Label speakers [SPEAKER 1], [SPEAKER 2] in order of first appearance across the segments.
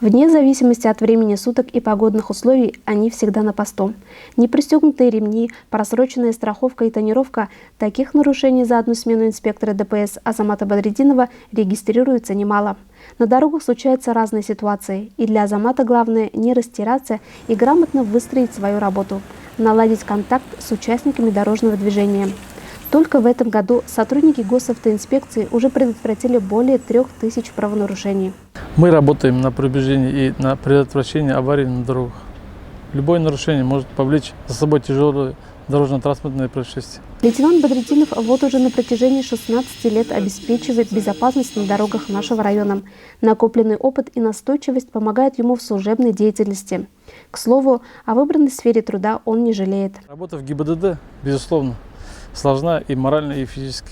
[SPEAKER 1] Вне зависимости от времени суток и погодных условий они всегда на посту. Непристегнутые ремни, просроченная страховка и тонировка – таких нарушений за одну смену инспектора ДПС Азамата Бадридинова регистрируется немало. На дорогах случаются разные ситуации, и для Азамата главное не растеряться и грамотно выстроить свою работу, наладить контакт с участниками дорожного движения. Только в этом году сотрудники госавтоинспекции уже предотвратили более 3000 правонарушений.
[SPEAKER 2] Мы работаем на предупреждение и на предотвращение аварий на дорогах. Любое нарушение может повлечь за собой тяжелое дорожно-транспортное происшествие.
[SPEAKER 1] Лейтенант Бадридинов вот уже на протяжении 16 лет обеспечивает безопасность на дорогах нашего района. Накопленный опыт и настойчивость помогают ему в служебной деятельности. К слову, о выбранной сфере труда он не жалеет.
[SPEAKER 2] Работа в ГИБДД, безусловно, сложна и морально, и физически.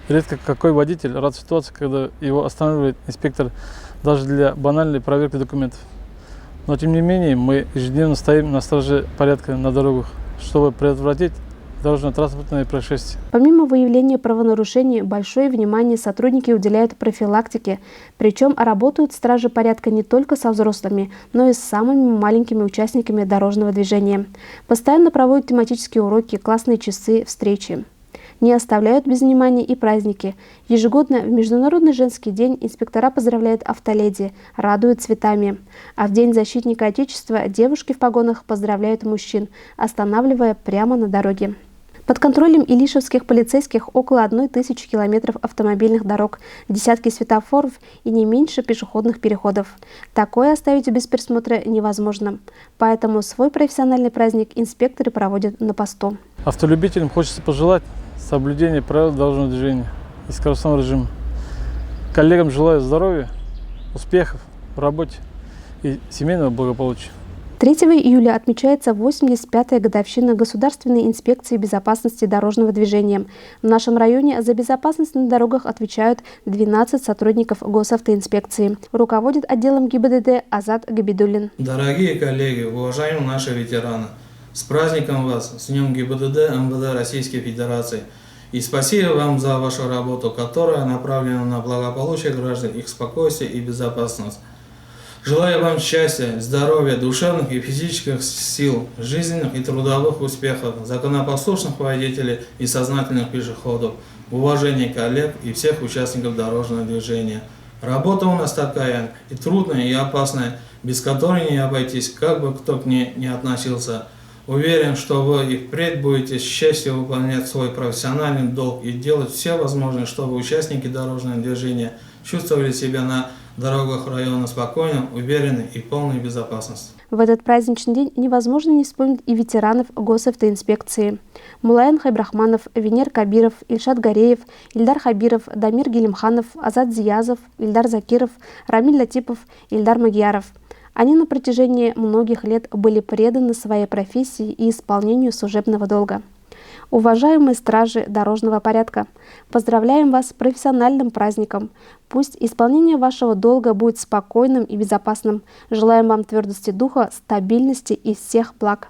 [SPEAKER 2] Редко какой водитель рад ситуации, когда его останавливает инспектор даже для банальной проверки документов. Но тем не менее мы ежедневно стоим на страже порядка на дорогах, чтобы предотвратить дорожно-транспортные происшествия.
[SPEAKER 1] Помимо выявления правонарушений, большое внимание сотрудники уделяют профилактике. Причем работают стражи порядка не только со взрослыми, но и с самыми маленькими участниками дорожного движения. Постоянно проводят тематические уроки, классные часы, встречи. Не оставляют без внимания и праздники. Ежегодно в Международный женский день инспектора поздравляют автоледи, радуют цветами. А в День защитника Отечества девушки в погонах поздравляют мужчин, останавливая прямо на дороге. Под контролем илишевских полицейских около 1000 километров автомобильных дорог, десятки светофоров и не меньше пешеходных переходов. Такое оставить без присмотра невозможно. Поэтому свой профессиональный праздник инспекторы проводят на посту.
[SPEAKER 2] Автолюбителям хочется пожелать соблюдения правил дорожного движения и скоростного режима. Коллегам желаю здоровья, успехов в работе и семейного благополучия.
[SPEAKER 1] 3 июля отмечается 85-я годовщина Государственной инспекции безопасности дорожного движения. В нашем районе за безопасность на дорогах отвечают 12 сотрудников госавтоинспекции. Руководит отделом ГИБДД Азат Габидуллин.
[SPEAKER 3] Дорогие коллеги, уважаемые наши ветераны, с праздником вас, с Днем ГИБДД МВД Российской Федерации. И спасибо вам за вашу работу, которая направлена на благополучие граждан, их спокойствие и безопасность. Желаю вам счастья, здоровья, душевных и физических сил, жизненных и трудовых успехов, законопослушных водителей и сознательных пешеходов, уважения коллег и всех участников дорожного движения. Работа у нас такая и трудная, и опасная, без которой не обойтись, как бы кто к ней не относился. Уверен, что вы и впредь будете с честью выполнять свой профессиональный долг и делать все возможное, чтобы участники дорожного движения чувствовали себя на дорогах района спокойно, уверенно и полной безопасности.
[SPEAKER 1] В этот праздничный день невозможно не вспомнить и ветеранов госавтоинспекции. Мулаян Хайбрахманов, Венер Кабиров, Ильшат Гареев, Ильдар Хабиров, Дамир Гелимханов, Азат Зиязов, Ильдар Закиров, Рамиль Латипов, Ильдар Магьяров. Они на протяжении многих лет были преданы своей профессии и исполнению служебного долга. Уважаемые стражи дорожного порядка, поздравляем вас с профессиональным праздником. Пусть исполнение вашего долга будет спокойным и безопасным. Желаем вам твердости духа, стабильности и всех благ.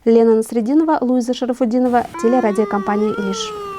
[SPEAKER 1] Лена Насрединова, Луиза Шарафуддинова, телерадиокомпания «Илиш».